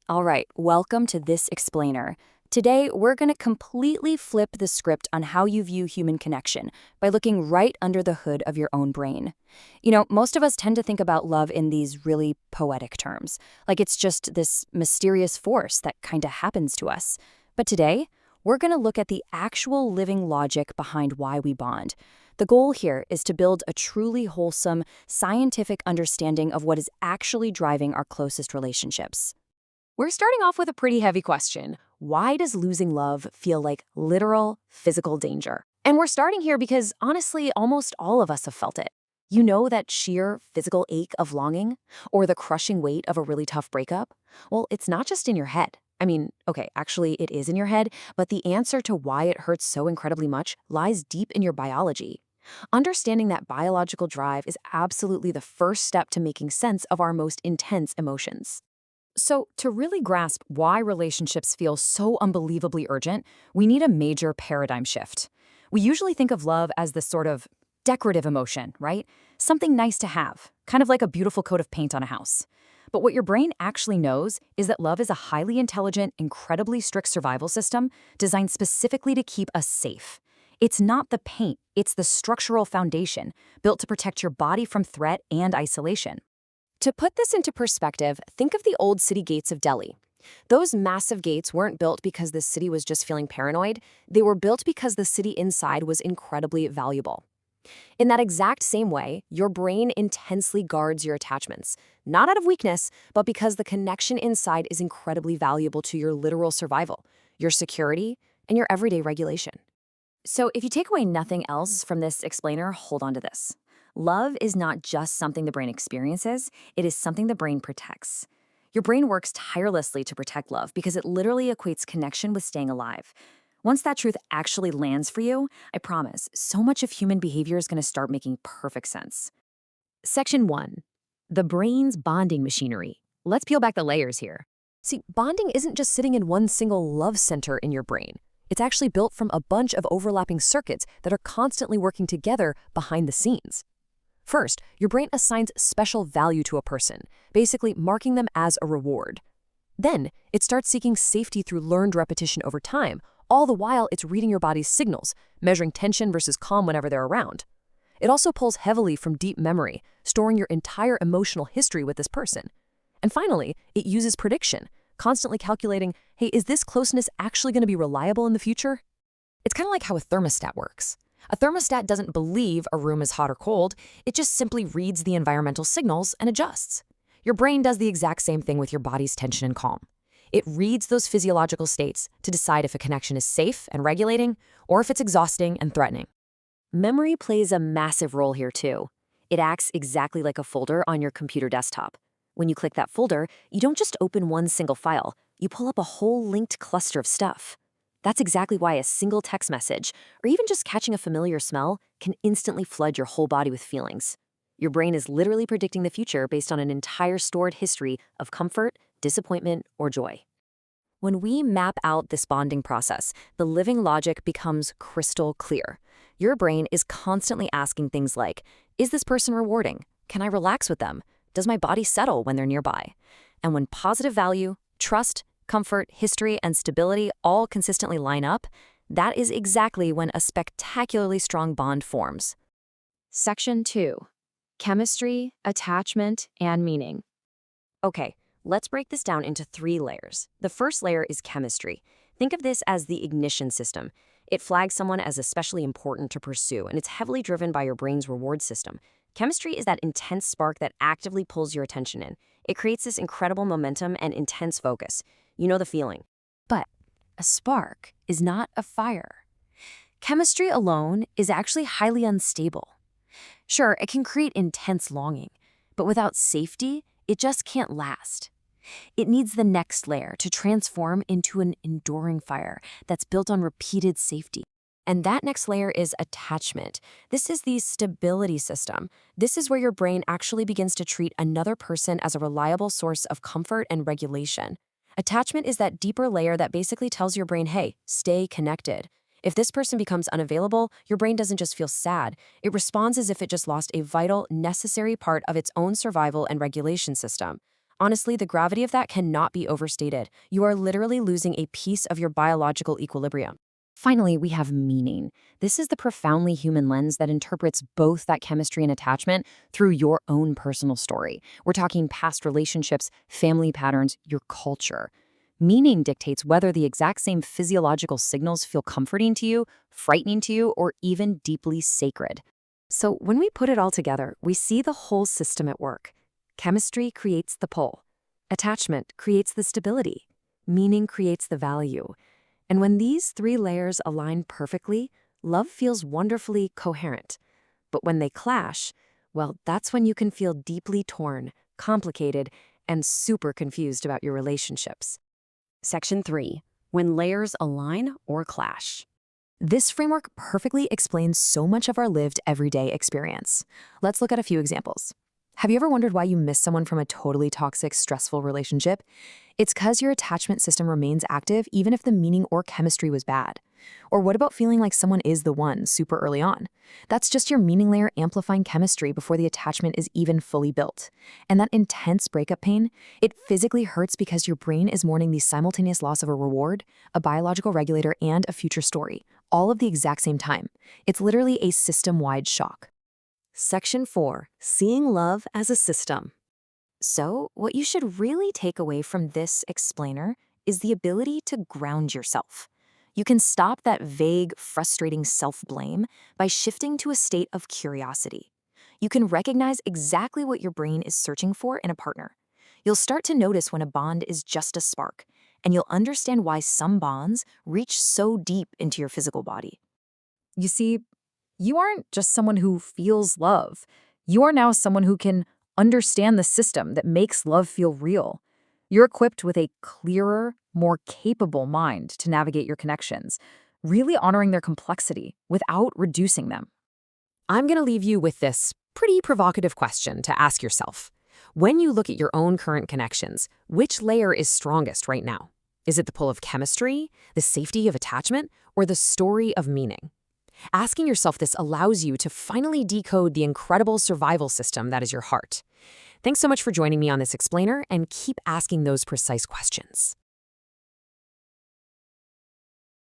All right, welcome to This Explainer. Today, we're going to completely flip the script on how you view human connection by looking right under the hood of your own brain. Most of us tend to think about love in these really poetic terms, like it's just this mysterious force that kind of happens to us. But today, we're going to look at the actual living logic behind why we bond. The goal here is to build a truly wholesome, scientific understanding of what is actually driving our closest relationships. We're starting off with a pretty heavy question. Why does losing love feel like literal physical danger? And we're starting here because, honestly, almost all of us have felt it. You know that sheer physical ache of longing? Or the crushing weight of a really tough breakup? Well, it's not just in your head. I mean, okay, actually it is in your head, but the answer to why it hurts so incredibly much lies deep in your biology. Understanding that biological drive is absolutely the first step to making sense of our most intense emotions. So, to really grasp why relationships feel so unbelievably urgent, we need a major paradigm shift. We usually think of love as this sort of decorative emotion, right? Something nice to have, kind of like a beautiful coat of paint on a house. But what your brain actually knows is that love is a highly intelligent, incredibly strict survival system designed specifically to keep us safe. It's not the paint, it's the structural foundation built to protect your body from threat and isolation. To put this into perspective, think of the old city gates of Delhi. Those massive gates weren't built because the city was just feeling paranoid. They were built because the city inside was incredibly valuable. In that exact same way, your brain intensely guards your attachments, not out of weakness, but because the connection inside is incredibly valuable to your literal survival, your security, and your everyday regulation. So if you take away nothing else from this explainer, hold on to this. Love is not just something the brain experiences, it is something the brain protects. Your brain works tirelessly to protect love because it literally equates connection with staying alive. Once that truth actually lands for you, I promise, so much of human behavior is going to start making perfect sense. Section 1. The brain's bonding machinery. Let's peel back the layers here. See, bonding isn't just sitting in one single love center in your brain. It's actually built from a bunch of overlapping circuits that are constantly working together behind the scenes. First, your brain assigns special value to a person, basically marking them as a reward. Then, it starts seeking safety through learned repetition over time, all the while it's reading your body's signals, measuring tension versus calm whenever they're around. It also pulls heavily from deep memory, storing your entire emotional history with this person. And finally, it uses prediction, constantly calculating, hey, is this closeness actually going to be reliable in the future? It's kind of like how a thermostat works. A thermostat doesn't believe a room is hot or cold, it just simply reads the environmental signals and adjusts. Your brain does the exact same thing with your body's tension and calm. It reads those physiological states to decide if a connection is safe and regulating, or if it's exhausting and threatening. Memory plays a massive role here too. It acts exactly like a folder on your computer desktop. When you click that folder, you don't just open one single file, you pull up a whole linked cluster of stuff. That's exactly why a single text message, or even just catching a familiar smell, can instantly flood your whole body with feelings. Your brain is literally predicting the future based on an entire stored history of comfort, disappointment, or joy. When we map out this bonding process, the living logic becomes crystal clear. Your brain is constantly asking things like, is this person rewarding? Can I relax with them? Does my body settle when they're nearby? And when positive value, trust, comfort, history, and stability all consistently line up, that is exactly when a spectacularly strong bond forms. Section 2. Chemistry, attachment, and meaning. Okay, let's break this down into 3 layers. The first layer is chemistry. Think of this as the ignition system. It flags someone as especially important to pursue, and it's heavily driven by your brain's reward system. Chemistry is that intense spark that actively pulls your attention in. It creates this incredible momentum and intense focus. You know the feeling. But a spark is not a fire. Chemistry alone is actually highly unstable. Sure, it can create intense longing, but without safety, it just can't last. It needs the next layer to transform into an enduring fire that's built on repeated safety. And that next layer is attachment. This is the stability system. This is where your brain actually begins to treat another person as a reliable source of comfort and regulation. Attachment is that deeper layer that basically tells your brain, hey, stay connected. If this person becomes unavailable, your brain doesn't just feel sad. It responds as if it just lost a vital, necessary part of its own survival and regulation system. Honestly, the gravity of that cannot be overstated. You are literally losing a piece of your biological equilibrium. Finally, we have meaning. This is the profoundly human lens that interprets both that chemistry and attachment through your own personal story. We're talking past relationships, family patterns, your culture. Meaning dictates whether the exact same physiological signals feel comforting to you, frightening to you, or even deeply sacred. So when we put it all together, we see the whole system at work. Chemistry creates the pull. Attachment creates the stability. Meaning creates the value. And when these three layers align perfectly, love feels wonderfully coherent. But when they clash, well, that's when you can feel deeply torn, complicated, and super confused about your relationships. Section 3. When layers align or clash. This framework perfectly explains so much of our lived everyday experience. Let's look at a few examples. Have you ever wondered why you miss someone from a totally toxic, stressful relationship? It's because your attachment system remains active even if the meaning or chemistry was bad. Or what about feeling like someone is the one super early on? That's just your meaning layer amplifying chemistry before the attachment is even fully built. And that intense breakup pain, it physically hurts because your brain is mourning the simultaneous loss of a reward, a biological regulator, and a future story, all at the exact same time. It's literally a system-wide shock. Section 4. Seeing love as a system. So, what you should really take away from this explainer is the ability to ground yourself. You can stop that vague, frustrating self-blame by shifting to a state of curiosity. You can recognize exactly what your brain is searching for in a partner. You'll start to notice when a bond is just a spark, and you'll understand why some bonds reach so deep into your physical body. You see, you aren't just someone who feels love. You are now someone who can understand the system that makes love feel real. You're equipped with a clearer, more capable mind to navigate your connections, really honoring their complexity without reducing them. I'm going to leave you with this pretty provocative question to ask yourself. When you look at your own current connections, which layer is strongest right now? Is it the pull of chemistry, the safety of attachment, or the story of meaning? Asking yourself this allows you to finally decode the incredible survival system that is your heart. Thanks so much for joining me on this explainer, and keep asking those precise questions.